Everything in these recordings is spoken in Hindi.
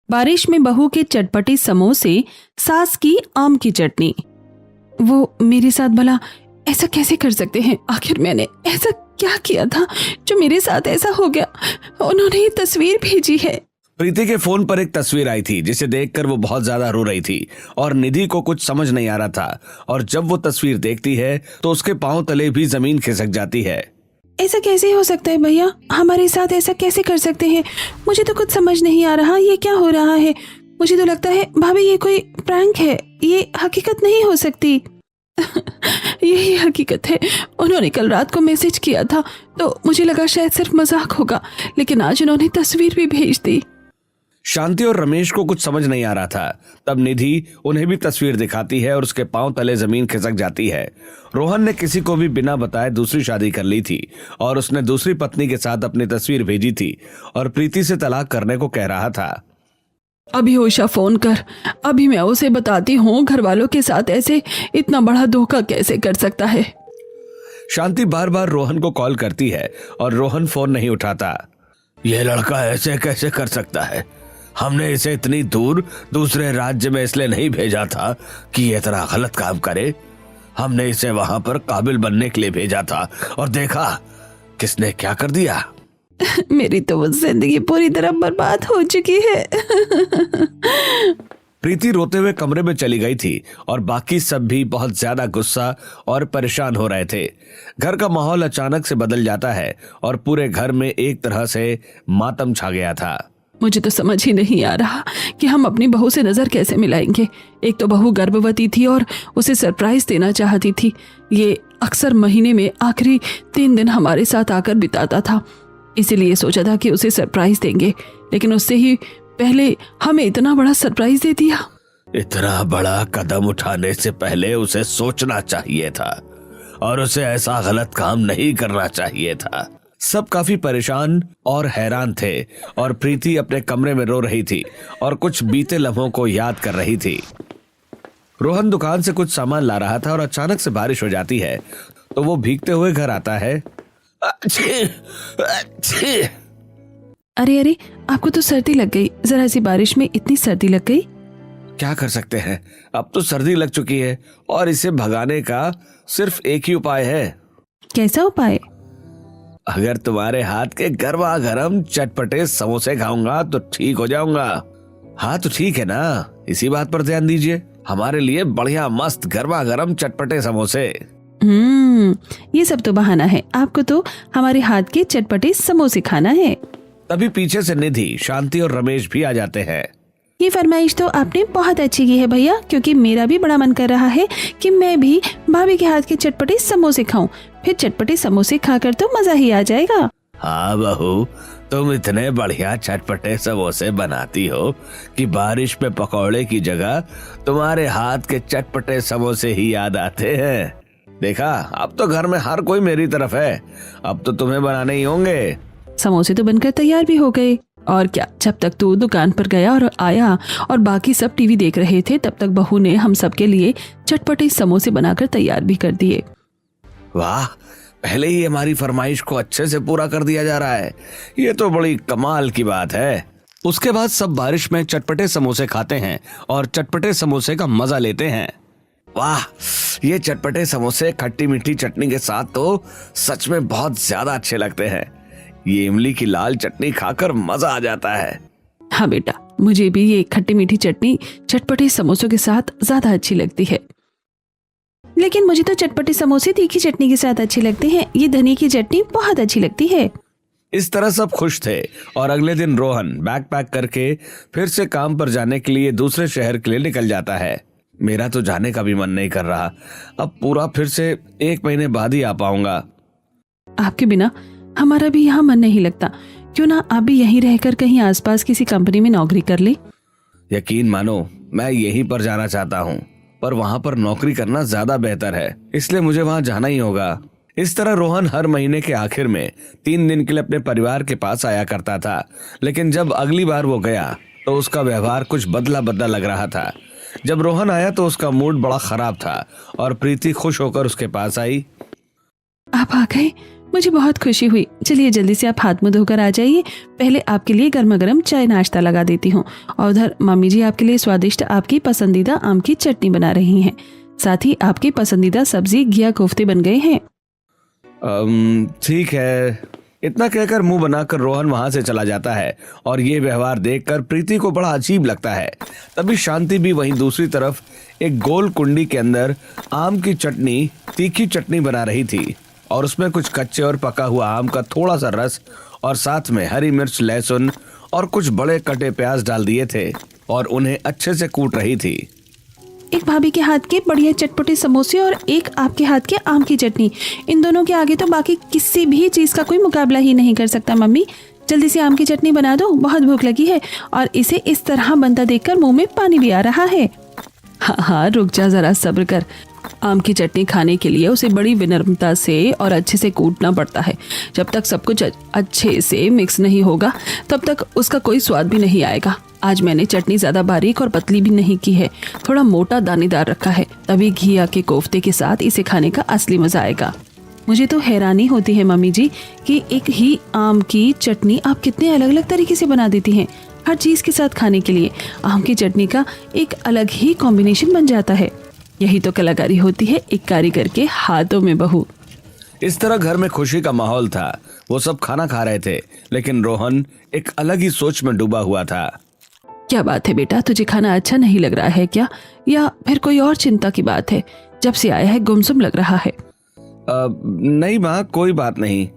बारिश में बहू के चटपटे समोसे, सास की आम की चटनी। वो मेरे साथ भला ऐसा कैसे कर सकते हैं? आखिर मैंने ऐसा क्या किया था जो मेरे साथ ऐसा हो गया? उन्होंने ये तस्वीर भेजी है। प्रीति के फोन पर एक तस्वीर आई थी जिसे देखकर वो बहुत ज्यादा रो रही थी और निधि को कुछ समझ नहीं आ रहा था। और जब वो तस्वीर देखती है तो उसके पांव तले भी जमीन खिसक जाती है। ऐसा कैसे हो सकता है भैया? हमारे साथ ऐसा कैसे कर सकते हैं? मुझे तो कुछ समझ नहीं आ रहा, ये क्या हो रहा है? मुझे तो लगता है भाभी ये कोई प्रैंक है, ये हकीकत नहीं हो सकती। यही हकीकत है। उन्होंने कल रात को मैसेज किया था तो मुझे लगा शायद सिर्फ मजाक होगा, लेकिन आज उन्होंने तस्वीर भी भेज दी। शांति और रमेश को कुछ समझ नहीं आ रहा था। तब निधि उन्हें भी तस्वीर दिखाती है और उसके पांव तले जमीन खिसक जाती है। रोहन ने किसी को भी बिना बताए दूसरी शादी कर ली थी और उसने दूसरी पत्नी के साथ अपनी तस्वीर भेजी थी और प्रीति से तलाक करने को कह रहा था। अभी उषा फोन कर, अभी मैं उसे बताती हूँ घर वालों के साथ ऐसे इतना बड़ा धोखा कैसे कर सकता है। शांति बार बार रोहन को कॉल करती है और रोहन फोन नहीं उठाता। यह लड़का ऐसे कैसे कर सकता है? हमने इसे इतनी दूर दूसरे राज्य में इसलिए नहीं भेजा था कि ये तरह गलत काम करे। हमने इसे वहां पर काबिल बनने के लिए भेजा था और देखा किसने क्या कर दिया। मेरी तो वो जिंदगी पूरी तरह बर्बाद हो चुकी है। प्रीति रोते हुए कमरे में चली गई थी और बाकी सब भी बहुत ज्यादा गुस्सा और परेशान हो रहे थे। घर का माहौल अचानक से बदल जाता है और पूरे घर में एक तरह से मातम छा गया था। मुझे तो समझ ही नहीं आ रहा कि हम अपनी बहू से नजर कैसे मिलाएंगे। एक तो बहू गर्भवती थी और उसे सरप्राइज देना चाहती थी। ये अक्सर महीने में आखिरी 3 दिन हमारे साथ आकर बिताता था, इसीलिए सोचा था कि उसे सरप्राइज देंगे, लेकिन उससे ही पहले हमें इतना बड़ा सरप्राइज दे दिया। इतना बड़ा कदम उठाने से पहले उसे सोचना चाहिए था और उसे ऐसा गलत काम नहीं करना चाहिए था। सब काफी परेशान और हैरान थे और प्रीति अपने कमरे में रो रही थी और कुछ बीते लम्हों को याद कर रही थी। रोहन दुकान से कुछ सामान ला रहा था और अचानक से बारिश हो जाती है तो वो भीगते हुए घर आता है। अरे अरे, आपको तो सर्दी लग गई। जरा सी बारिश में इतनी सर्दी लग गई। क्या कर सकते हैं, अब तो सर्दी लग चुकी है और इसे भगाने का सिर्फ एक ही उपाय है। कैसा उपाय? अगर तुम्हारे हाथ के गरमा गरम चटपटे समोसे खाऊंगा तो ठीक हो जाऊंगा। हाँ तो ठीक है ना, इसी बात पर ध्यान दीजिए। हमारे लिए बढ़िया मस्त गरमा गरम चटपटे समोसे। ये सब तो बहाना है। आपको तो हमारे हाथ के चटपटे समोसे खाना है। तभी पीछे से निधि, शांति और रमेश भी आ जाते हैं। ये फरमाइश तो आपने बहुत अच्छी की है भैया, क्योंकि मेरा भी बड़ा मन कर रहा है कि मैं भी भाभी के हाथ के चटपटे समोसे खाऊं। फिर चटपटे समोसे खाकर तो मजा ही आ जाएगा। हाँ बहू, तुम इतने बढ़िया चटपटे समोसे बनाती हो कि बारिश में पकौड़े की जगह तुम्हारे हाथ के चटपटे समोसे ही याद आते हैं। देखा, अब तो घर में हर कोई मेरी तरफ है। अब तो तुम्हें बनाने ही होंगे। समोसे तो बनकर तैयार भी हो गए। और क्या, जब तक तू दुकान पर गया और आया और बाकी सब टीवी देख रहे थे, तब तक बहू ने हम सब के लिए चटपटे समोसे बनाकर तैयार भी कर दिए। वाह, पहले ही हमारी फरमाइश को अच्छे से पूरा कर दिया जा रहा है। ये तो बड़ी कमाल की बात है। उसके बाद सब बारिश में चटपटे समोसे खाते हैं और चटपटे समोसे का मजा लेते हैं। वाह, ये चटपटे समोसे खट्टी मीठी चटनी के साथ तो सच में बहुत ज्यादा अच्छे लगते हैं। ये इमली की लाल चटनी खाकर मजा आ जाता है। हाँ बेटा, मुझे भी ये खट्टी मीठी चटनी चटपटे समोसों के साथ ज्यादा अच्छी लगती है। लेकिन मुझे तो चटपटे समोसे तीखी चटनी के साथ अच्छे लगते हैं। ये धनिया की चटनी बहुत अच्छी लगती है। इस तरह सब खुश थे और अगले दिन रोहन बैग पैक करके फिर से काम पर जाने के लिए दूसरे शहर के लिए निकल जाता है। मेरा तो जाने का भी मन नहीं कर रहा। अब पूरा फिर से 1 महीने बाद ही आ पाऊंगा। आपके बिना हमारा भी यहाँ मन नहीं लगता। क्यों ना आप भी यहीं रहकर कहीं आसपास किसी कंपनी में नौकरी कर ले। यकीन मानो, मैं यहीं पर जाना चाहता हूँ, पर वहाँ पर नौकरी करना ज्यादा बेहतर है, इसलिए मुझे वहाँ जाना ही होगा। इस तरह रोहन हर महीने के आखिर में 3 दिन के लिए अपने परिवार के पास आया करता था। लेकिन जब अगली बार वो गया तो उसका व्यवहार कुछ बदला बदला लग रहा था। जब रोहन आया तो उसका मूड बड़ा खराब था और प्रीति खुश होकर उसके पास आई। आप आ गए, मुझे बहुत खुशी हुई। चलिए जल्दी से आप हाथ मुंह धोकर आ जाइए, पहले आपके लिए गर्मा गर्म चाय नाश्ता लगा देती हूँ। और उधर मम्मी जी आपके लिए स्वादिष्ट आपकी पसंदीदा आम की चटनी बना रही हैं। साथ ही आपकी पसंदीदा सब्जी घिया कोफ्ते बन गए हैं। ठीक है। इतना कहकर मुंह बनाकर रोहन वहां से चला जाता है और ये व्यवहार देखकर प्रीति को बड़ा अजीब लगता है। तभी शांति भी वहीं दूसरी तरफ एक गोल कुंडी के अंदर आम की चटनी, तीखी चटनी बना रही थी और उसमें कुछ कच्चे और पका हुआ आम का थोड़ा सा रस और साथ में हरी मिर्च, लहसुन और कुछ बड़े कटे प्याज डाल दिए थे और उन्हें अच्छे से कूट रही थी। एक भाभी के हाथ के बढ़िया चटपटे समोसे और एक आपके हाथ के आम की चटनी, इन दोनों के आगे तो बाकी किसी भी चीज का कोई मुकाबला ही नहीं कर सकता। मम्मी जल्दी से आम की चटनी बना दो, बहुत भूख लगी है और इसे इस तरह बनता देखकर मुंह में पानी भी आ रहा है। हाँ, रुक जा, जरा सब्र कर। आम की चटनी खाने के लिए उसे बड़ी विनम्रता से और अच्छे से कूटना पड़ता है। जब तक सब कुछ अच्छे से मिक्स नहीं होगा तब तक उसका कोई स्वाद भी नहीं आएगा। आज मैंने चटनी ज्यादा बारीक और पतली भी नहीं की है, थोड़ा मोटा दानेदार रखा है, तभी घिया के कोफ्ते के साथ इसे खाने का असली मजा आएगा। मुझे तो हैरानी होती है मम्मी जी कि एक ही आम की चटनी आप कितने अलग अलग तरीके से बना देती हैं। हर चीज के साथ खाने के लिए आम की चटनी का एक अलग ही कॉम्बिनेशन बन जाता है। यही तो कलाकारी होती है एक कारीगर के हाथों में बहू। इस तरह घर में खुशी का माहौल था। वो सब खाना खा रहे थे, लेकिन रोहन एक अलग ही सोच में डूबा हुआ था। क्या बात है बेटा, तुझे खाना अच्छा नहीं लग रहा है क्या, या फिर कोई और चिंता की बात है? जब से आया है गुमसुम लग रहा है। नहीं माँ, कोई बात नहीं।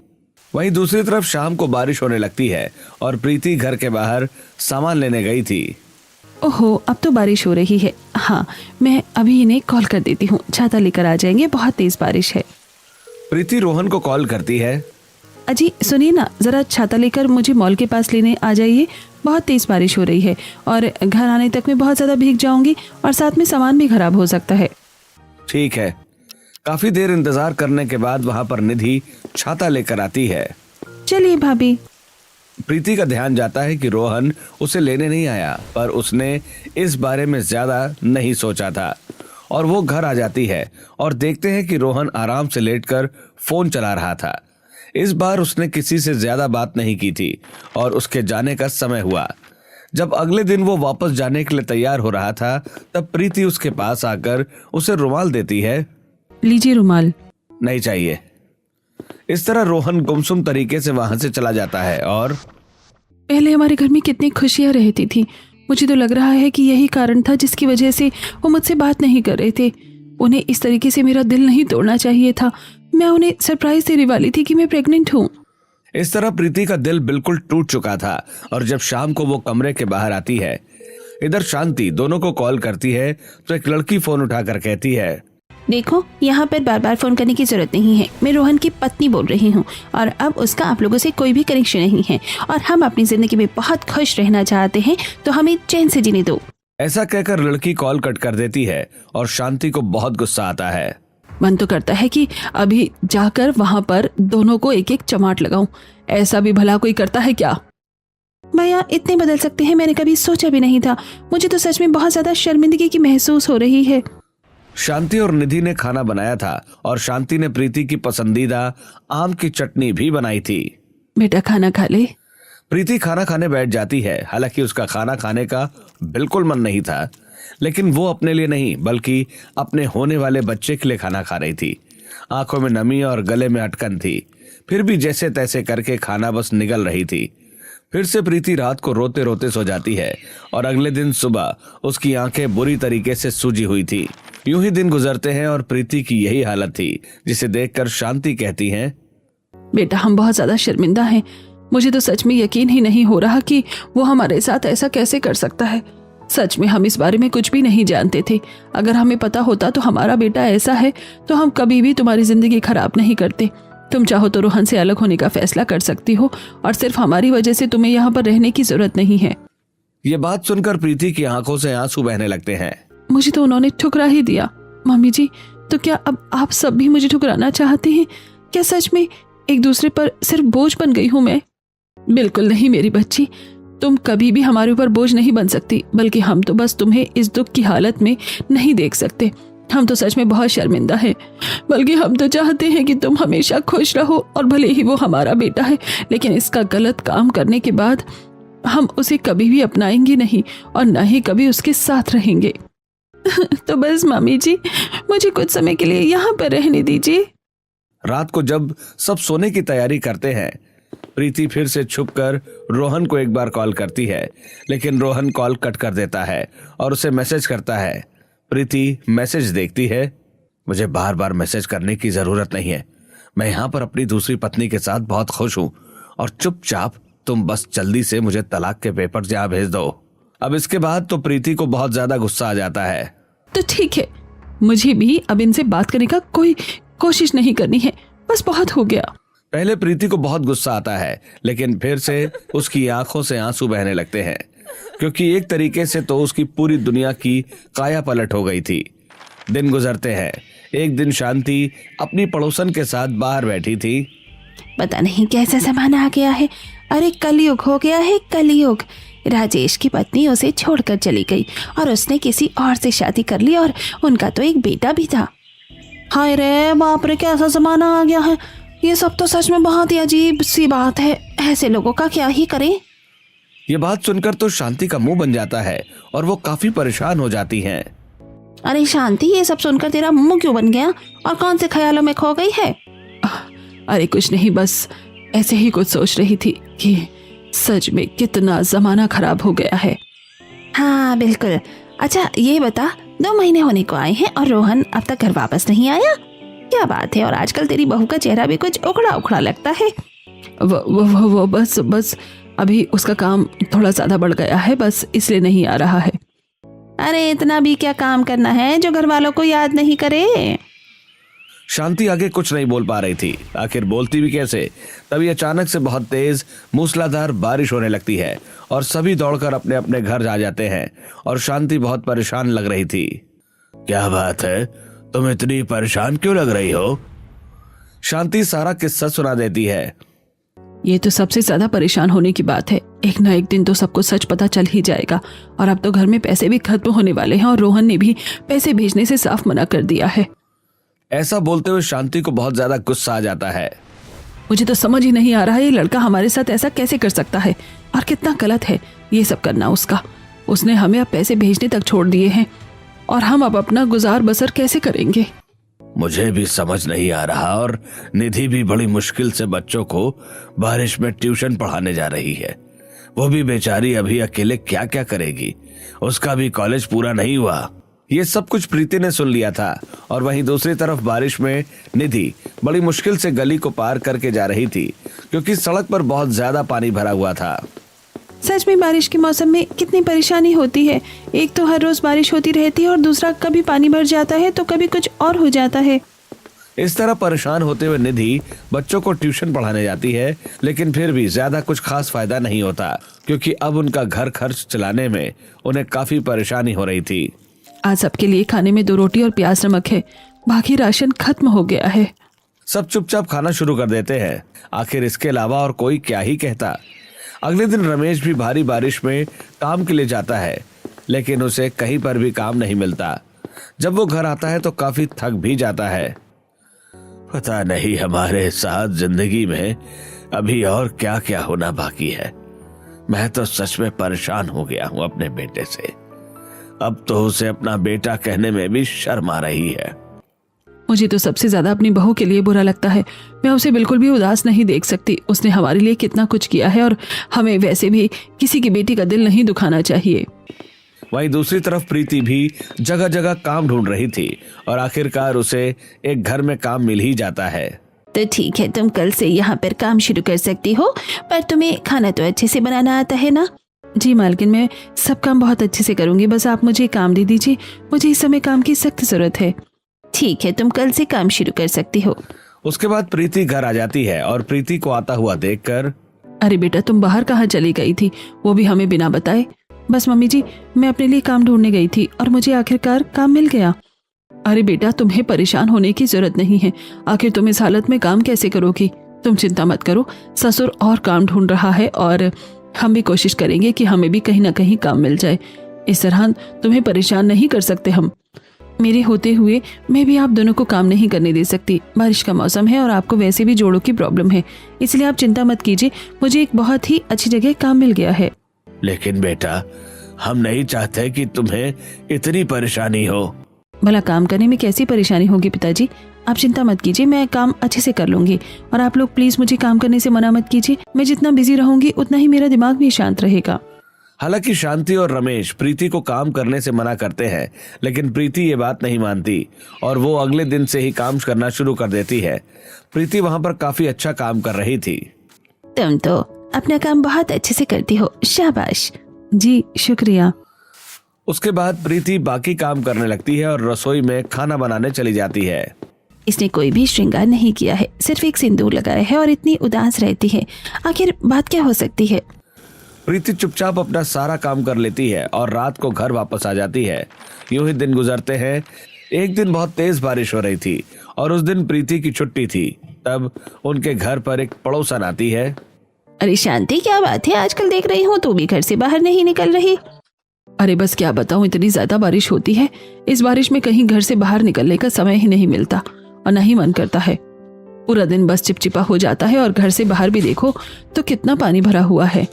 वहीं दूसरी तरफ शाम को बारिश होने लगती है और प्रीति घर के बाहर सामान लेने गई थी। ओहो, अब तो बारिश हो रही है। हाँ, मैं अभी इन्हें कॉल कर देती हूँ, छाता लेकर आ जाएंगे, बहुत तेज बारिश है। प्रीति रोहन को कॉल करती है। अजी सुनिए ना, जरा छाता लेकर मुझे मॉल के पास लेने आ जाइए, बहुत तेज बारिश हो रही है और घर आने तक मैं बहुत ज्यादा भीग जाऊंगी और साथ में सामान भी खराब हो सकता है। ठीक है। काफी देर इंतजार करने के बाद वहां पर निधि छाता लेकर आती है। चलिए भाभी। प्रीति का ध्यान जाता है कि रोहन उसे लेने नहीं आया, पर उसने इस बारे में ज्यादा नहीं सोचा था और वो घर आ जाती है और देखते हैं कि रोहन आराम से लेटकर फोन चला रहा था। इस बार उसने किसी से ज्यादा बात नहीं की थी और उसके जाने का समय हुआ। जब अगले दिन वो वापस जाने के लिए तैयार हो रहा था, तब प्रीति उसके पास आकर उसे रुमाल देती है। लीजिए रुमाल। नहीं चाहिए। इस तरह रोहन गुमसुम तरीके से वहां से चला जाता है। और पहले हमारे घर में कितनी खुशियां रहती थी। मुझे तो लग रहा है कि यही कारण था जिसकी वजह से वो मुझसे बात नहीं कर रहे थे। उन्हें इस तरीके से मेरा दिल नहीं तोड़ना चाहिए था। मैं उन्हें सरप्राइज देने वाली थी कि मैं प्रेग्नेंट हूँ। इस तरह प्रीति का दिल बिल्कुल टूट चुका था और जब शाम को वो कमरे के बाहर आती है, इधर शांति दोनों को कॉल करती है तो एक लड़की फोन उठाकर कहती है, देखो, यहाँ पर बार बार फोन करने की जरूरत नहीं है। मैं रोहन की पत्नी बोल रही हूँ और अब उसका आप लोगों से कोई भी कनेक्शन नहीं है और हम अपनी जिंदगी में बहुत खुश रहना चाहते हैं, तो हमें चैन से जीने दो। ऐसा कहकर लड़की कॉल कट कर देती है और शांति को बहुत गुस्सा आता है। मन तो करता है कि अभी जाकर वहाँ पर दोनों को एक एक चमाट लगाऊं। ऐसा भी भला कोई करता है क्या? भैया इतने बदल सकते हैं, मैंने कभी सोचा भी नहीं था। मुझे तो सच में बहुत ज्यादा शर्मिंदगी की महसूस हो रही है। शांति और निधि ने खाना बनाया था और शांति ने प्रीति की पसंदीदा आम की चटनी भी बनाई थी। बेटा खाना खा ले। प्रीति खाना खाने बैठ जाती है। हालांकि उसका खाना खाने का बिल्कुल मन नहीं था, लेकिन वो अपने लिए नहीं बल्कि अपने होने वाले बच्चे के लिए खाना खा रही थी। आंखों में नमी और गले में अटकन थी, फिर भी जैसे तैसे करके खाना बस निगल रही थी। फिर से प्रीति रात को रोते रोते सो जाती है और अगले दिन सुबह उसकी आंखें बुरी तरीके से सूजी हुई थी। यूं ही दिन गुजरते हैं और प्रीति की यही हालत थी, जिसे देखकर शांति कहती है, बेटा हम बहुत ज्यादा शर्मिंदा हैं। मुझे तो सच में यकीन ही नहीं हो रहा कि वो हमारे साथ ऐसा कैसे कर सकता है। सच में हम इस बारे में कुछ भी नहीं जानते थे। अगर हमें पता होता तो हमारा बेटा ऐसा है तो हम कभी भी तुम्हारी जिंदगी खराब नहीं करते। तुम चाहो तो रोहन से अलग होने का फैसला कर सकती हो और सिर्फ हमारी वजह से तुम्हें यहाँ पर रहने की जरूरत नहीं है। ये बात सुनकर प्रीति की आंखों से आंसू बहने लगते हैं। मुझे तो उन्होंने ठुकरा ही दिया। मम्मी जी, तो क्या अब आप सब भी मुझे ठुकराना चाहते हैं? क्या सच में एक दूसरे पर सिर्फ बोझ बन गई हूँ मैं? बिल्कुल नहीं मेरी बच्ची, तुम कभी भी हमारे ऊपर बोझ नहीं बन सकती, बल्कि हम तो बस तुम्हें इस दुख की हालत में नहीं देख सकते। हम तो सच में बहुत शर्मिंदा हैं। बल्कि हम तो चाहते हैं कि तुम हमेशा खुश रहो, और भले ही वो हमारा बेटा है, लेकिन इसका गलत काम करने के बाद हम उसे कभी भी अपनाएंगे नहीं और न ही कभी उसके साथ रहेंगे। तो बस मम्मी जी, मुझे कुछ समय के लिए यहाँ पर रहने दीजिए। रात को जब सब सोने की तैयारी करते हैं, प्रीति फिर से छुपकर रोहन को एक बार कॉल करती है, लेकिन रोहन कॉल कट कर देता है और उसे मैसेज करता है। प्रीति मैसेज देखती है। मुझे बार बार मैसेज करने की जरूरत नहीं है, मैं यहाँ पर अपनी दूसरी पत्नी के साथ बहुत खुश हूँ, और चुपचाप तुम बस जल्दी से मुझे तलाक के पेपर यहाँ भेज दो। अब इसके बाद तो प्रीति को बहुत ज्यादा गुस्सा आ जाता है। तो ठीक है, मुझे भी अब इनसे बात करने का कोई कोशिश नहीं करनी है, बस बहुत हो गया। पहले प्रीति को बहुत गुस्सा आता है, लेकिन फिर से उसकी आंखों से आंसू बहने लगते हैं, क्योंकि एक तरीके से तो उसकी पूरी दुनिया की काया पलट हो गई थी। दिन गुजरते हैं। एक दिन शांति अपनी पड़ोसन के साथ बाहर बैठी थी। पता नहीं कैसा जमाना आ गया है। अरे कलयुग हो गया है, कलयुग। राजेश की पत्नी उसे छोड़कर चली गई और उसने किसी और से शादी कर ली, और उनका तो एक बेटा भी था। हाय रे बाप रे, कैसा जमाना आ गया है। ये सब तो सच में बहुत ही अजीब सी बात है। ऐसे लोगों का क्या ही करें। ये बात सुनकर तो शांति का मुंह बन जाता है और वो काफी परेशान हो जाती हैं। अरे शांति, ये सब सुनकर तेरा मुंह क्यों बन गया और कौन से ख्यालों में खो गई है? अरे कुछ नहीं, बस ऐसे ही कुछ सोच रही थी कि सच में कितना जमाना खराब हो गया है। हाँ बिल्कुल। अच्छा ये बता, 2 महीने होने को आए हैं और रोहन अब तक घर वापस नहीं आया? क्या बात है? और आजकल तेरी बहू का चेहरा भी कुछ उखड़ा उखड़ा लगता है। वो बस अभी उसका काम थोड़ा ज्यादा बढ़ गया है, बस इसलिए नहीं आ रहा है। अरे इतना भी क्या काम करना है जो घर वालों को याद नहीं करे? शांति आगे कुछ नहीं बोल पा रही थी, आखिर बोलती भी कैसे। तभी अचानक से बहुत तेज मूसलाधार बारिश होने लगती है और सभी दौड़कर अपने अपने घर जा जाते हैं, और शांति बहुत परेशान लग रही थी। क्या बात है, तुम इतनी परेशान क्यों लग रही हो? शांति सारा किस्सा सुना देती है। ये तो सबसे ज्यादा परेशान होने की बात है। एक ना एक दिन तो सबको सच पता चल ही जाएगा, और अब तो घर में पैसे भी खत्म होने वाले हैं और रोहन ने भी पैसे भेजने से साफ मना कर दिया है। ऐसा बोलते हुए शांति को बहुत ज्यादा गुस्सा आ जाता है। मुझे तो समझ ही नहीं आ रहा है, ये लड़का हमारे साथ ऐसा कैसे कर सकता है, और कितना गलत है ये सब करना उसका। उसने हमें अब पैसे भेजने तक छोड़ दिए हैं, और हम अब अपना गुजार बसर कैसे करेंगे? मुझे भी समझ नहीं आ रहा, और निधि भी बड़ी मुश्किल से बच्चों को बारिश में ट्यूशन पढ़ाने जा रही है। वो भी बेचारी अभी अकेले क्या क्या करेगी, उसका भी कॉलेज पूरा नहीं हुआ। ये सब कुछ प्रीति ने सुन लिया था, और वहीं दूसरी तरफ बारिश में निधि बड़ी मुश्किल से गली को पार करके जा रही थी, क्योंकि सड़क पर बहुत ज्यादा पानी भरा हुआ था। सच में बारिश के मौसम में कितनी परेशानी होती है। एक तो हर रोज बारिश होती रहती है, और दूसरा कभी पानी भर जाता है तो कभी कुछ और हो जाता है। इस तरह परेशान होते हुए निधि बच्चों को ट्यूशन पढ़ाने जाती है, लेकिन फिर भी ज्यादा कुछ खास फायदा नहीं होता, क्योंकि अब उनका घर खर्च चलाने में उन्हें काफी परेशानी हो रही थी। आज सबके लिए खाने में 2 रोटी और प्याज नमक है, बाकी राशन खत्म हो गया है। सब चुपचाप खाना शुरू कर देते हैं। आखिर इसके अलावा और कोई क्या ही कहता। अगले दिन रमेश भी भारी बारिश में काम के लिए जाता है, लेकिन उसे कहीं पर भी काम नहीं मिलता। जब वो घर आता है तो काफी थक भी जाता है। पता नहीं हमारे साथ जिंदगी में अभी और क्या क्या होना बाकी है। मैं तो सच में परेशान हो गया हूं अपने बेटे से। अब तो उसे अपना बेटा कहने में भी शर्म आ रही है। मुझे तो सबसे ज्यादा अपनी बहू के लिए बुरा लगता है। मैं उसे बिल्कुल भी उदास नहीं देख सकती। उसने हमारे लिए कितना कुछ किया है, और हमें वैसे भी किसी की बेटी का दिल नहीं दुखाना चाहिए। वहीं दूसरी तरफ प्रीति भी जगह जगह काम ढूंढ रही थी, और आखिरकार उसे एक घर में काम मिल ही जाता है। तो ठीक है, तुम कल से यहाँ पर काम शुरू कर सकती हो, पर तुम्हें खाना तो अच्छे से बनाना आता है ना? जी मालकिन, मैं सब काम बहुत अच्छे से करूंगी, बस आप मुझे काम दे दीजिए। मुझे इस समय काम की सख्त जरूरत है। ठीक है, तुम कल से काम शुरू कर सकती हो। उसके बाद प्रीति घर आ जाती है, और प्रीति को आता हुआ देखकर, अरे बेटा, तुम बाहर कहाँ चली गई थी, वो भी हमें बिना बताए? बस मम्मी जी, मैं अपने लिए काम ढूंढने गई थी और मुझे आखिरकार काम मिल गया। अरे बेटा, तुम्हें परेशान होने की जरूरत नहीं है। आखिर तुम इस हालत में काम कैसे करोगी? तुम चिंता मत करो, ससुर और काम ढूंढ रहा है, और हम भी कोशिश करेंगे कि हमें भी कहीं ना कहीं काम मिल जाए। इस तरह तुम्हें परेशान नहीं कर सकते हम। मेरे होते हुए मैं भी आप दोनों को काम नहीं करने दे सकती। बारिश का मौसम है और आपको वैसे भी जोड़ों की प्रॉब्लम है, इसलिए आप चिंता मत कीजिए। मुझे एक बहुत ही अच्छी जगह काम मिल गया है। लेकिन बेटा, हम नहीं चाहते कि तुम्हें इतनी परेशानी हो। भला काम करने में कैसी परेशानी होगी पिताजी? आप चिंता मत कीजिए, मैं काम अच्छे से कर लूंगी। और आप लोग प्लीज मुझे काम करने से मना मत कीजिए। मैं जितना बिजी रहूंगी उतना ही मेरा दिमाग भी शांत रहेगा। हालांकि शांति और रमेश प्रीति को काम करने से मना करते हैं, लेकिन प्रीति ये बात नहीं मानती और वो अगले दिन से ही काम करना शुरू कर देती है। प्रीति वहां पर काफी अच्छा काम कर रही थी। तुम तो अपना काम बहुत अच्छे से करती हो, शाबाश। जी शुक्रिया। उसके बाद प्रीति बाकी काम करने लगती है और रसोई में खाना बनाने चली जाती है। इसने कोई भी श्रृंगार नहीं किया है, सिर्फ एक सिंदूर लगाया है और इतनी उदास रहती है। आखिर बात क्या हो सकती है? प्रीति चुपचाप अपना सारा काम कर लेती है और रात को घर वापस आ जाती है। यूं ही दिन गुजरते हैं। एक दिन बहुत तेज बारिश हो रही थी और उस दिन प्रीति की छुट्टी थी। तब उनके घर पर एक पड़ोसन आती है। अरे शांति, क्या बात है? आजकल देख रही हूँ तू भी घर से बाहर नहीं निकल रही। अरे बस क्या बताऊँ, इतनी ज्यादा बारिश होती है। इस बारिश में कहीं घर से बाहर निकलने का समय ही नहीं मिलता और न ही मन करता है। पूरा दिन बस चिपचिपा हो जाता है और घर से बाहर भी देखो तो कितना पानी भरा हुआ है।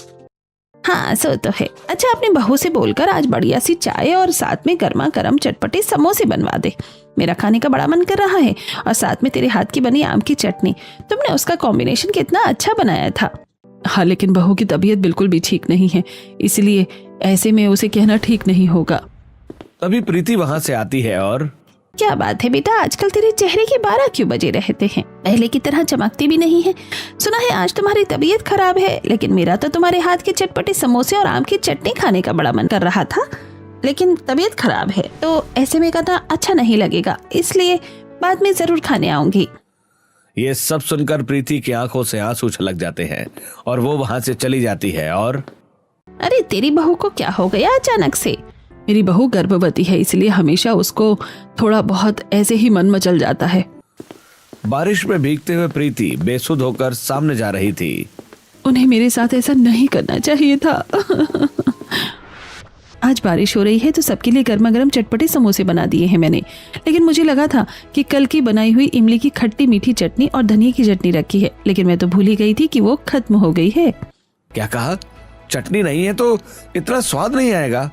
हाँ सो तो है। अच्छा, अपने बहू से बोलकर आज बढ़िया सी चाय और साथ में गर्मा गर्म चटपटे समोसे बनवा दे। मेरा खाने का बड़ा मन कर रहा है। और साथ में तेरे हाथ की बनी आम की चटनी, तुमने उसका कॉम्बिनेशन कितना अच्छा बनाया था। हाँ, लेकिन बहू की तबीयत बिल्कुल भी ठीक नहीं है, इसलिए ऐसे में उसे कहना ठीक नहीं होगा। तभी प्रीति वहां से आती है और क्या बात है बेटा, आजकल तेरे चेहरे के 12 क्यों बजे रहते हैं? पहले की तरह चमकती भी नहीं है। सुना है आज तुम्हारी तबीयत खराब है, लेकिन मेरा तो तुम्हारे हाथ के चटपटे समोसे और आम की चटनी खाने का बड़ा मन कर रहा था। लेकिन तबीयत खराब है तो ऐसे में करना अच्छा नहीं लगेगा, इसलिए बाद में जरूर खाने आऊंगी। ये सब सुनकर प्रीति की आंखों से आंसू छलक जाते हैं और वो वहां से चली जाती है। और अरे तेरी बहू को क्या हो गया अचानक से? मेरी बहू गर्भवती है, इसलिए हमेशा उसको थोड़ा बहुत ऐसे ही मन मचल जाता है। बारिश में भीगते हुए प्रीति बेसुध होकर सामने जा रही थी। उन्हें मेरे साथ ऐसा नहीं करना चाहिए था। आज बारिश हो रही है तो सबके लिए गर्मा गर्म चटपटे समोसे बना दिए हैं मैंने, लेकिन मुझे लगा था कि कल की बनाई हुई इमली की खट्टी मीठी चटनी और धनिया की चटनी रखी है, लेकिन मैं तो भूल ही गई थी कि वो खत्म हो गई है। क्या कहा? चटनी नहीं है तो इतना स्वाद नहीं आएगा।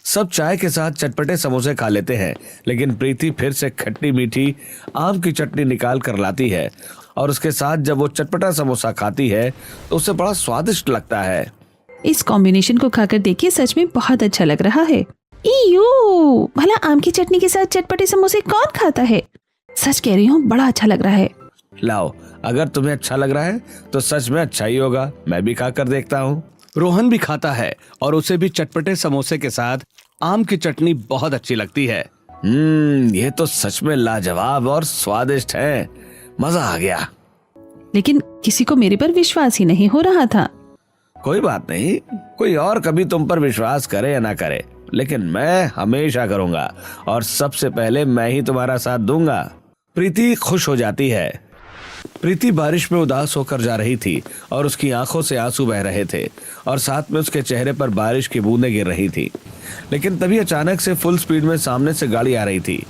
सब चाय के साथ चटपटे समोसे खा लेते हैं, लेकिन प्रीति फिर से खट्टी मीठी आम की चटनी निकाल कर लाती है और उसके साथ जब वो चटपटा समोसा खाती है तो उसे बड़ा स्वादिष्ट लगता है। इस कॉम्बिनेशन को खाकर देखिए, सच में बहुत अच्छा लग रहा है। इयो, भला आम की चटनी के साथ चटपटे समोसे कौन खाता है? सच कह रही हूँ, बड़ा अच्छा लग रहा है। लाओ, अगर तुम्हें अच्छा लग रहा है तो सच में अच्छा ही होगा। मैं भी खा कर देखता हूँ। रोहन भी खाता है और उसे भी चटपटे समोसे के साथ आम की चटनी बहुत अच्छी लगती है। ये तो सच में लाजवाब और स्वादिष्ट है। मजा आ गया। लेकिन किसी को मेरे पर विश्वास ही नहीं हो रहा था। कोई बात नहीं, कोई और कभी तुम पर विश्वास करे या ना करे, लेकिन मैं हमेशा करूंगा और सबसे पहले मैं ही तुम्हारा साथ दूंगा। प्रीति खुश हो जाती है। प्रीति बारिश में उदास होकर जा रही थी और उसकी आंखों से आंसू बह रहे थे और साथ में उसके चेहरे पर बारिश की बूंदें गिर रही थी। लेकिन तभी अचानक से फुल स्पीड में सामने से गाड़ी आ रही थी,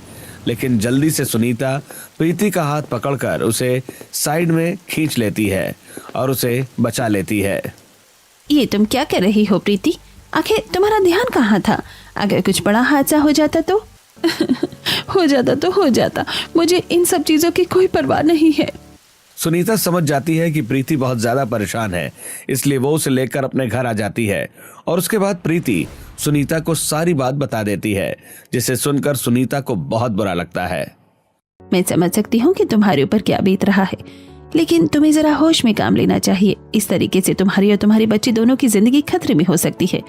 लेकिन जल्दी से सुनीता प्रीति का हाथ पकड़कर उसे साइड में खींच लेती है और उसे बचा लेती है। ये तुम क्या कर रही हो प्रीति? आखिर तुम्हारा ध्यान कहाँ था? अगर कुछ बड़ा हादसा हो जाता तो? हो जाता, मुझे इन सब चीजों की कोई परवाह नहीं है। सुनीता समझ जाती है कि प्रीति बहुत ज्यादा परेशान है, इसलिए वो उसे लेकर अपने घर आ जाती है और उसके बाद प्रीति सुनीता को सारी बात बता देती है, जिसे सुनकर सुनीता को बहुत बुरा लगता है। मैं समझ सकती हूँ कि तुम्हारे ऊपर क्या बीत रहा है, लेकिन तुम्हें जरा होश में काम लेना चाहिए। इस तरीके से तुम्हारी और तुम्हारी बच्ची दोनों की जिंदगी खतरे में हो सकती है।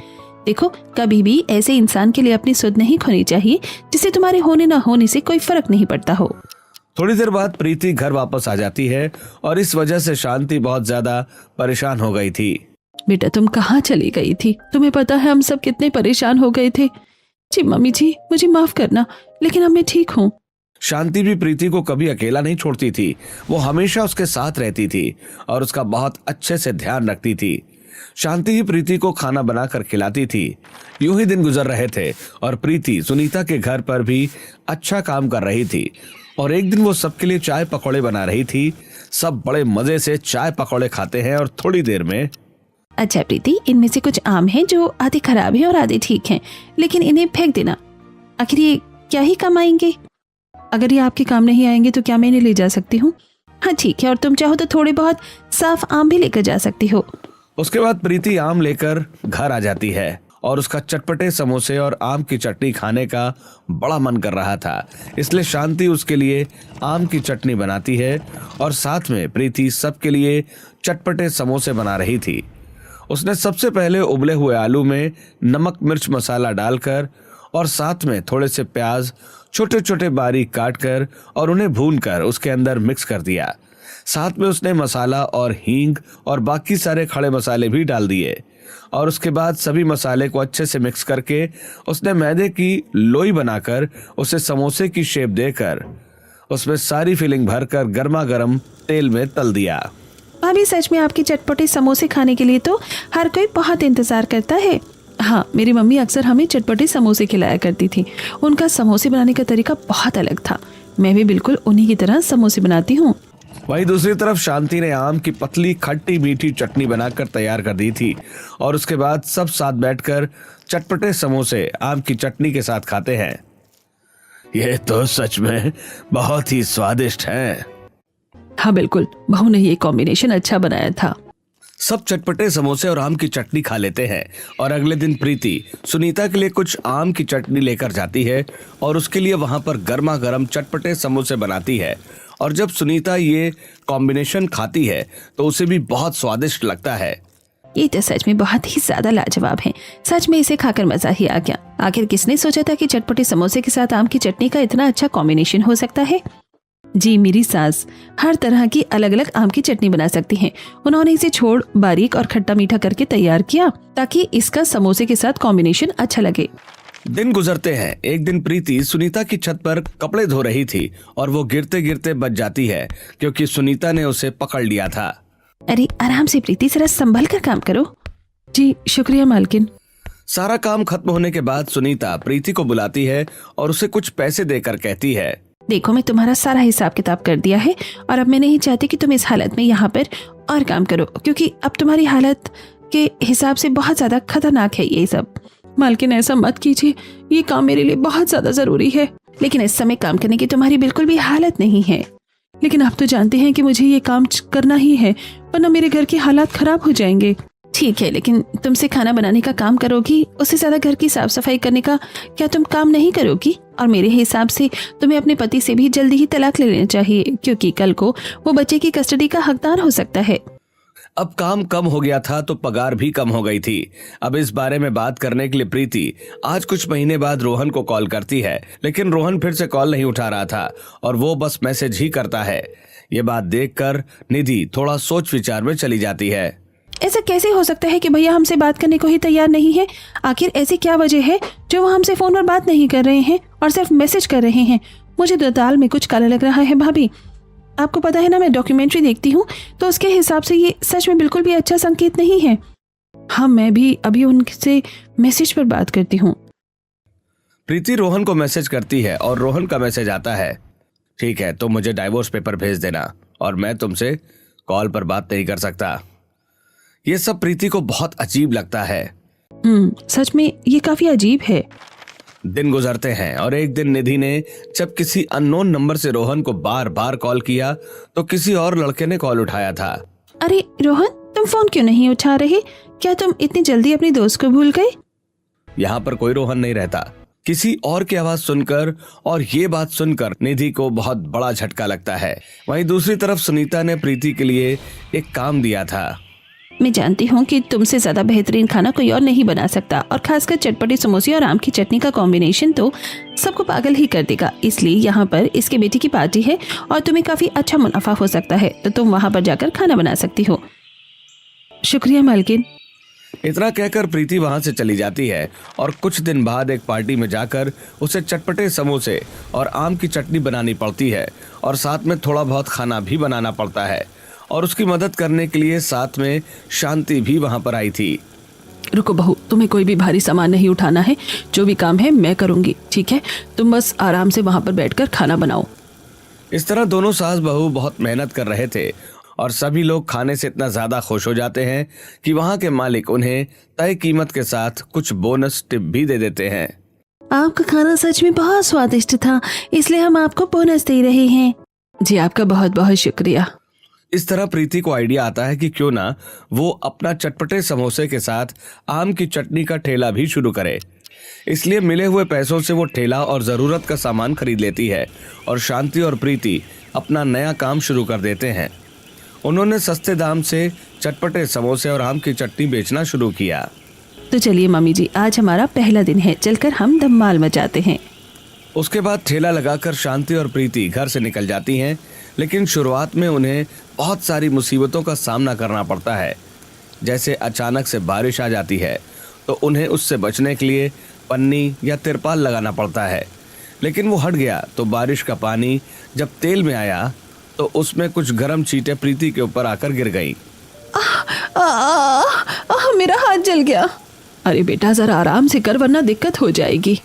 देखो, कभी भी ऐसे इंसान के लिए अपनी सुध नहीं खोनी चाहिए जिसे तुम्हारे होने न होने से कोई फर्क नहीं पड़ता हो। थोड़ी देर बाद प्रीति घर वापस आ जाती है और इस वजह से शांति बहुत ज्यादा परेशान हो गई थी। बेटा, तुम कहाँ चली गई थी? तुम्हें पता है हम सब कितने परेशान हो गए थे। जी मम्मी जी, मुझे माफ करना, लेकिन अब मैं ठीक हूँ। शांति भी प्रीति को कभी अकेला नहीं छोड़ती थी। वो हमेशा उसके साथ रहती थी और उसका बहुत अच्छे से ध्यान रखती थी। शांति ही प्रीति को खाना बनाकर खिलाती थी। यूं ही दिन गुजर रहे थे और प्रीति सुनीता के घर पर भी अच्छा काम कर रही थी। और एक दिन वो सबके लिए चाय पकौड़े बना रही थी। सब बड़े मजे से चाय पकौड़े खाते हैं और थोड़ी देर में, अच्छा प्रीति, इनमें से कुछ आम हैं जो आधे खराब हैं और आधे ठीक हैं, लेकिन इन्हें फेंक देना। आखिर ये क्या ही काम आएंगे? अगर ये आपके काम नहीं आएंगे तो क्या मैं इन्हें ले जा सकती हूँ? हाँ ठीक है, और तुम चाहो तो थोड़े बहुत साफ आम भी लेकर जा सकती हो। उसके बाद प्रीति आम लेकर घर आ जाती है और उसका चटपटे समोसे और आम की चटनी खाने का बड़ा मन कर रहा था। इसलिए शांति उसके लिए आम की चटनी बनाती है और साथ में प्रीति सबके लिए चटपटे समोसे बना रही थी। उसने सबसे पहले उबले हुए आलू में नमक मिर्च मसाला डालकर और साथ में थोड़े से प्याज छोटे छोटे बारीक काटकर और उन्हें भूनकर उसके अंदर मिक्स कर दिया। साथ में उसने मसाला और हींग और बाकी सारे खड़े मसाले भी डाल दिए और उसके बाद सभी मसाले को अच्छे से मिक्स करके उसने मैदे की लोई बनाकर उसे समोसे की शेप देकर उसमें सारी फिलिंग भरकर गर्मा गर्म तेल में तल दिया। भाभी, सच में आपके चटपटे समोसे खाने के लिए तो हर कोई बहुत इंतजार करता है। हाँ, मेरी मम्मी अक्सर हमें चटपटे समोसे खिलाया करती थी। उनका समोसे बनाने का तरीका बहुत अलग था। मैं भी बिल्कुल उन्हीं की तरह समोसे बनाती हूँ। वहीं दूसरी तरफ शांति ने आम की पतली खट्टी मीठी चटनी बनाकर तैयार कर दी थी और उसके बाद सब साथ बैठकर चटपटे समोसे आम की चटनी के साथ खाते हैं। यह तो सच में बहुत ही स्वादिष्ट है। हाँ बिल्कुल, बहू ने ये कॉम्बिनेशन अच्छा बनाया था। सब चटपटे समोसे और आम की चटनी खा लेते हैं और अगले दिन प्रीति सुनीता के लिए कुछ आम की चटनी लेकर जाती है और उसके लिए वहां पर गर्मा गर्म चटपटे समोसे बनाती है। और जब सुनीता ये कॉम्बिनेशन खाती है तो उसे भी बहुत स्वादिष्ट लगता है। ये तो सच में बहुत ही ज्यादा लाजवाब है। सच में इसे खाकर मजा ही आ गया। आखिर किसने सोचा था कि चटपटे समोसे के साथ आम की चटनी का इतना अच्छा कॉम्बिनेशन हो सकता है? जी, मेरी सास हर तरह की अलग अलग आम की चटनी बना सकती हैं। उन्होंने इसे छोड़ बारीक और खट्टा मीठा करके तैयार किया ताकि इसका समोसे के साथ कॉम्बिनेशन अच्छा लगे। दिन गुजरते हैं। एक दिन प्रीति सुनीता की छत पर कपड़े धो रही थी और वो गिरते गिरते बच जाती है क्योंकि सुनीता ने उसे पकड़ लिया था। अरे आराम से प्रीति, जरा संभल कर काम करो। जी शुक्रिया मालकिन। सारा काम खत्म होने के बाद सुनीता प्रीति को बुलाती है और उसे कुछ पैसे देकर कहती है, देखो, मैं तुम्हारा सारा हिसाब किताब कर दिया है और अब मैं नहीं चाहती कि तुम इस हालत में यहाँ पर और काम करो, क्योंकि अब तुम्हारी हालत के हिसाब से बहुत ज्यादा खतरनाक है ये सब। मालकिन ऐसा मत कीजिए, ये काम मेरे लिए बहुत ज्यादा जरूरी है। लेकिन इस समय काम करने की तुम्हारी बिल्कुल भी हालत नहीं है। लेकिन आप तो जानते हैं कि मुझे ये काम करना ही है, वरना मेरे घर के हालात खराब हो जाएंगे। ठीक है, लेकिन तुमसे खाना बनाने का काम करोगी, उससे ज्यादा घर की साफ सफाई करने का क्या तुम काम नहीं करोगी? और मेरे हिसाब से तुम्हें अपने पति से भी जल्दी ही तलाक ले लेना चाहिए, क्योंकि कल को वो बच्चे की कस्टडी का हकदार हो सकता है। अब काम कम हो गया था तो पगार भी कम हो गई थी। अब इस बारे में बात करने के लिए प्रीति आज कुछ महीने बाद रोहन को कॉल करती है, लेकिन रोहन फिर से कॉल नहीं उठा रहा था और वो बस मैसेज ही करता है। ये बात देखकर निधि थोड़ा सोच विचार में चली जाती है। ऐसा कैसे हो सकता है कि भैया हमसे बात करने को ही तैयार नहीं है? आखिर ऐसी क्या वजह है जो वो हमसे फोन पर बात नहीं कर रहे हैं और सिर्फ मैसेज कर रहे हैं? मुझे तो दाल में कुछ काला लग रहा है भाभी। आपको पता है ना, मैं डॉक्यूमेंट्री देखती हूँ तो उसके हिसाब से ये सच में बिल्कुल भी अच्छा संकेत नहीं है। हाँ, मैं भी अभी उनसे मैसेज पर बात करती हूँ। प्रीति रोहन को मैसेज करती है और रोहन का मैसेज आता है, ठीक है तो मुझे डाइवोर्स पेपर भेज देना और मैं तुमसे कॉल पर बात नहीं कर सकता। ये सब प्रीति को बहुत अजीब लगता है। सच में ये काफी अजीब है। दिन गुजरते हैं और एक दिन निधि ने जब किसी अननोन नंबर से रोहन को बार बार कॉल किया तो किसी और लड़के ने कॉल उठाया था। अरे रोहन, तुम फोन क्यों नहीं उठा रहे? क्या तुम इतनी जल्दी अपनी दोस्त को भूल गए? यहाँ पर कोई रोहन नहीं रहता। किसी और की आवाज सुनकर और ये बात सुनकर निधि को बहुत बड़ा झटका लगता है। वहीं दूसरी तरफ सुनीता ने प्रीति के लिए एक काम दिया था। मैं जानती हूँ कि तुमसे ज्यादा बेहतरीन खाना कोई और नहीं बना सकता, और खासकर चटपटे समोसे और आम की चटनी का कॉम्बिनेशन तो सबको पागल ही कर देगा। इसलिए यहाँ पर इसके बेटी की पार्टी है और तुम्हें काफी अच्छा मुनाफा हो सकता है, तो तुम वहाँ पर जाकर खाना बना सकती हो। शुक्रिया मालकिन। इतना कहकर प्रीति वहां से चली जाती है और कुछ दिन बाद एक पार्टी में जाकर उसे चटपटे समोसे और आम की चटनी बनानी पड़ती है और साथ में थोड़ा बहुत खाना भी बनाना पड़ता है। और उसकी मदद करने के लिए साथ में शांति भी वहां पर आई थी। रुको बहू, तुम्हें कोई भी भारी सामान नहीं उठाना है। जो भी काम है मैं करूंगी, ठीक है? तुम बस आराम से वहां पर बैठकर खाना बनाओ। इस तरह दोनों सास बहू बहुत मेहनत कर रहे थे और सभी लोग खाने से इतना ज्यादा खुश हो जाते हैं कि वहां के मालिक उन्हें तय कीमत के साथ कुछ बोनस टिप भी दे देते हैं। आपका खाना सच में बहुत स्वादिष्ट था, इसलिए हम आपको बोनस दे रहे हैं। जी आपका बहुत बहुत शुक्रिया। इस तरह प्रीति को आइडिया आता है कि क्यों ना वो अपना चटपटे समोसे के साथ आम की चटनी का ठेला भी शुरू करे। इसलिए मिले हुए पैसों से वो ठेला और जरूरत का सामान खरीद लेती है और शांति और प्रीति अपना नया काम शुरू कर देते हैं। उन्होंने सस्ते दाम से चटपटे समोसे और आम की चटनी बेचना शुरू किया। तो चलिए मम्मी जी, आज हमारा पहला दिन है, चलकर हम धमाल मचाते हैं। उसके बाद ठेला लगाकर शांति और प्रीति घर से निकल जाती हैं, लेकिन शुरुआत में उन्हें बहुत सारी मुसीबतों का सामना करना पड़ता है। जैसे अचानक से बारिश आ जाती है तो उन्हें उससे बचने के लिए पन्नी या तिरपाल लगाना पड़ता है, लेकिन वो हट गया तो बारिश का पानी जब तेल में आया तो उसमें कुछ गर्म चींटें प्रीति के ऊपर आकर गिर गईं। मेरा हाथ जल गया। अरे बेटा जरा आराम से कर वरना दिक्कत हो जाएगी।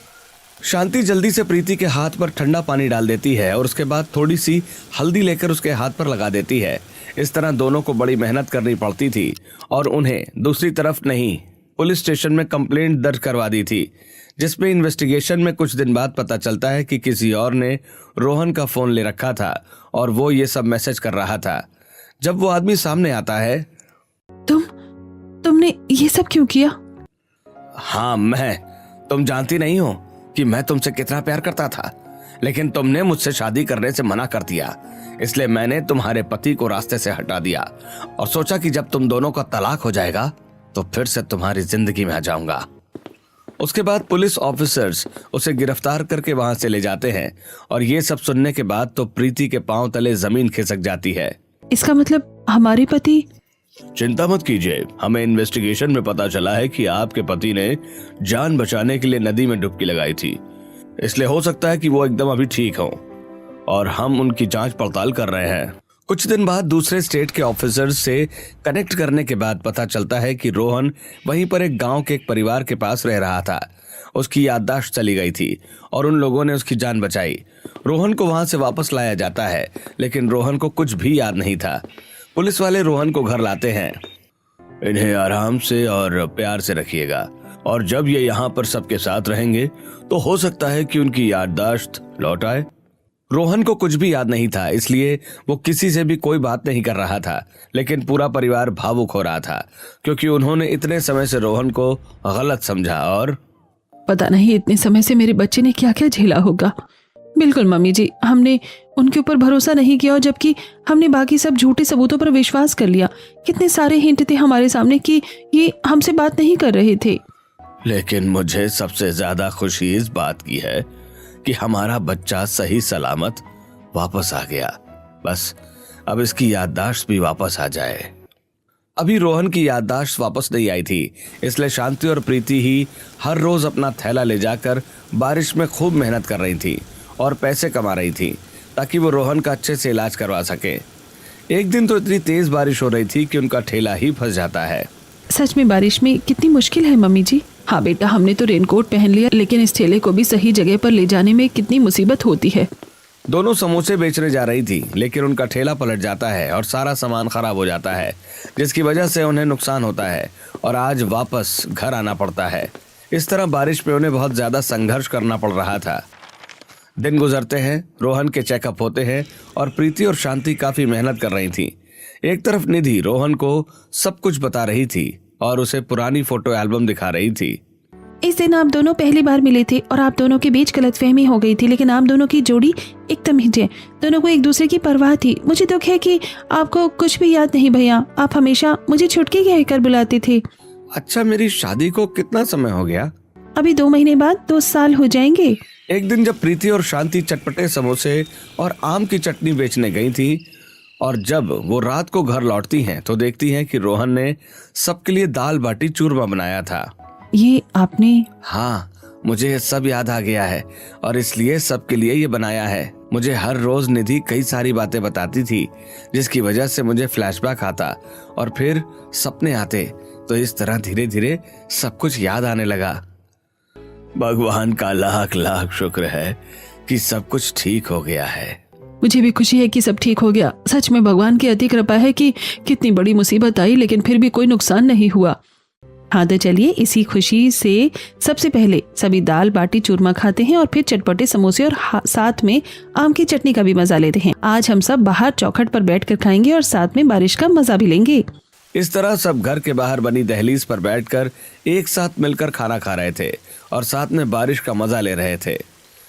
शांति जल्दी से प्रीति के हाथ पर ठंडा पानी डाल देती है और उसके बाद थोड़ी सी हल्दी लेकर उसके हाथ पर लगा देती है। इस तरह दोनों को बड़ी मेहनत करनी पड़ती थी और उन्हें दूसरी तरफ नहीं, पुलिस स्टेशन में कंप्लेंट दर्ज करवा दी थी, जिसमें इन्वेस्टिगेशन में कुछ दिन बाद पता चलता है कि किसी और ने रोहन का फोन ले रखा था और वो ये सब मैसेज कर रहा था। जब वो आदमी सामने आता है, तुमने ये सब क्यों किया? हाँ तुम जानती नहीं हो कि मैं तुमसे कितना प्यार करता था, लेकिन तुमने मुझसे शादी करने से मना कर दिया। इसलिए मैंने तुम्हारे पति को रास्ते से हटा दिया और सोचा कि जब तुम दोनों का तलाक हो जाएगा तो फिर से तुम्हारी जिंदगी में आ जाऊंगा। उसके बाद पुलिस ऑफिसर्स उसे गिरफ्तार करके वहां से ले जाते हैं और ये सब सुनने के बाद तो प्रीति के पांव तले जमीन खिसक जाती है। इसका मतलब हमारे पति? चिंता मत कीजिए, हमें इन्वेस्टिगेशन में पता चला है कि आपके पति ने जान बचाने के लिए नदी में डुबकी लगाई थी, इसलिए हो सकता है कि वो एकदम अभी ठीक हो और हम उनकी जांच पड़ताल कर रहे हैं। कुछ दिन बाद दूसरे स्टेट के ऑफिसर्स से कनेक्ट करने के बाद पता चलता है कि रोहन वहीं पर एक गांव के एक परिवार के पास रह रहा था। उसकी याददाश्त चली गई थी और उन लोगों ने उसकी जान बचाई। रोहन को वहां से वापस लाया जाता है, लेकिन रोहन को कुछ भी याद नहीं था। पुलिस वाले रोहन को घर लाते हैं। इन्हें आराम से और प्यार से रखिएगा और जब ये यहाँ पर सबके साथ रहेंगे तो हो सकता है कि उनकी याददाश्त लौट आए। रोहन को कुछ भी याद नहीं था, इसलिए वो किसी से भी कोई बात नहीं कर रहा था, लेकिन पूरा परिवार भावुक हो रहा था क्योंकि उन्होंने इतने समय से रोहन को गलत समझा और पता नहीं इतने समय से मेरे बच्चे ने क्या क्या झेला होगा। बिल्कुल मम्मी जी, हमने उनके ऊपर भरोसा नहीं किया और जबकि हमने बाकी सब झूठे सबूतों पर विश्वास कर लिया। कितने सारे हिंट थे हमारे सामने कि ये हमसे बात नहीं कर रहे थे। लेकिन मुझे सबसे ज्यादा खुशी इस बात की है कि हमारा बच्चा सही सलामत वापस आ गया। बस अब इसकी याददाश्त भी वापस आ जाए। अभी रोहन की याददाश्त वापस नहीं आई थी, इसलिए शांति और प्रीति ही हर रोज अपना थैला ले जाकर बारिश में खूब मेहनत कर रही थी और पैसे कमा रही थी ताकि वो रोहन का अच्छे से इलाज करवा सके। एक दिन तो इतनी तेज बारिश हो रही थी कि उनका ठेला ही फंस जाता है। सच में बारिश में कितनी मुश्किल है मम्मी जी। हाँ बेटा, हमने तो रेनकोट पहन लिया, लेकिन इस ठेले को भी सही जगह पर ले जाने में कितनी मुसीबत होती है। दोनों समोसे बेचने जा रही थी, लेकिन उनका ठेला पलट जाता है और सारा सामान खराब हो जाता है, जिसकी वजह से उन्हें नुकसान होता है और आज वापस घर आना पड़ता है। इस तरह बारिश में उन्हें बहुत ज्यादा संघर्ष करना पड़ रहा था। दिन गुजरते हैं, रोहन के चेकअप होते हैं और प्रीति और शांति काफी मेहनत कर रही थी। एक तरफ निधि रोहन को सब कुछ बता रही थी और उसे पुरानी फोटो एल्बम दिखा रही थी। इस दिन आप दोनों पहली बार मिले थे और आप दोनों के बीच गलतफहमी हो गई थी, लेकिन आप दोनों की जोड़ी एकदम हिट है। दोनों को एक दूसरे की परवाह थी। मुझे दुख है कि आपको कुछ भी याद नहीं भैया। आप हमेशा मुझे छुटकी कहकर बुलाते थे। अच्छा, मेरी शादी को कितना समय हो गया? अभी 2 महीने बाद 2 साल हो जाएंगे। एक दिन जब प्रीति और शांति चटपटे समोसे और आम की चटनी बेचने गई थी और जब वो रात को घर लौटती हैं तो देखती हैं कि रोहन ने सबके लिए दाल बाटी चूरमा बनाया था। ये आपने? हाँ, मुझे ये सब याद आ गया है और इसलिए सबके लिए ये बनाया है। मुझे हर रोज निधि कई सारी बातें बताती थी जिसकी वजह से मुझे फ्लैशबैक आता और फिर सपने आते। तो इस तरह धीरे धीरे सब कुछ याद आने लगा। भगवान का लाख लाख शुक्र है कि सब कुछ ठीक हो गया है। मुझे भी खुशी है कि सब ठीक हो गया। सच में भगवान की अति कृपा है कि कितनी बड़ी मुसीबत आई लेकिन फिर भी कोई नुकसान नहीं हुआ। हाँ तो चलिए इसी खुशी से सबसे पहले सभी दाल बाटी चूरमा खाते हैं और फिर चटपटे समोसे और साथ में आम की चटनी का भी मजा लेते हैं। आज हम सब बाहर चौखट पर बैठकर खाएंगे और साथ में बारिश का मजा भी लेंगे। इस तरह सब घर के बाहर बनी दहलीज पर बैठकर एक साथ मिलकर खाना खा रहे थे और साथ में बारिश का मजा ले रहे थे।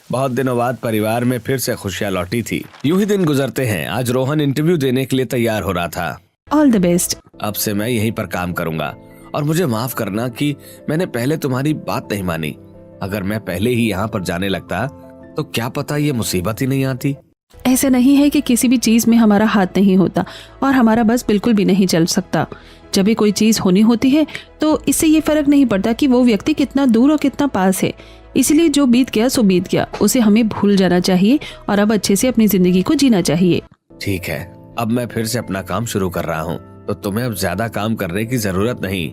बहुत दिनों बाद परिवार में फिर से खुशियां लौटी थी। यूं ही दिन गुजरते हैं। आज रोहन इंटरव्यू देने के लिए तैयार हो रहा था। All the best. अब से मैं यहीं पर काम करूंगा और मुझे माफ करना कि मैंने पहले तुम्हारी बात नहीं मानी। अगर मैं पहले ही यहाँ पर जाने लगता तो क्या पता ये मुसीबत ही नहीं आती। ऐसा नहीं है कि किसी भी चीज में हमारा हाथ नहीं होता और हमारा बस बिल्कुल भी नहीं चल सकता। जब भी कोई चीज होनी होती है तो इससे ये फर्क नहीं पड़ता कि वो व्यक्ति कितना दूर और कितना पास है। इसलिए जो बीत गया सो बीत गया, उसे हमें भूल जाना चाहिए और अब अच्छे से अपनी जिंदगी को जीना चाहिए। ठीक है, अब मैं फिर से अपना काम शुरू कर रहा हूँ तो तुम्हें अब ज्यादा काम करने की जरूरत नहीं।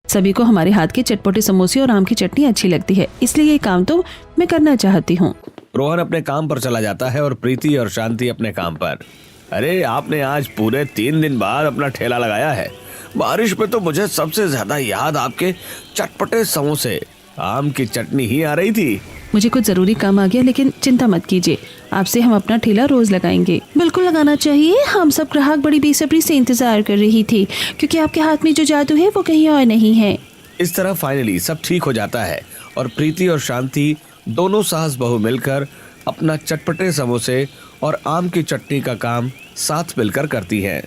सभी को हमारे हाथ के चटपटे समोसे और आम की चटनी अच्छी लगती है, इसलिए ये काम तो मैं करना चाहती हूँ। रोहन अपने काम पर चला जाता है और प्रीति और शांति अपने काम पर। अरे आपने आज पूरे 3 दिन बाद अपना ठेला लगाया है। बारिश में तो मुझे सबसे ज्यादा याद आपके चटपटे समोसे आम की चटनी ही आ रही थी। मुझे कुछ जरूरी काम आ गया लेकिन चिंता मत कीजिए, आपसे हम अपना ठेला रोज लगाएंगे। बिल्कुल लगाना चाहिए। हम सब ग्राहक बड़ी बेसब्री से इंतजार कर रही थी क्योंकि आपके हाथ में जो जादू है वो कहीं और नहीं है। इस तरह फाइनली सब ठीक हो जाता है और प्रीति और शांति दोनों सास बहू मिलकर अपना चटपटे समोसे और आम की चटनी का काम साथ मिलकर करती हैं।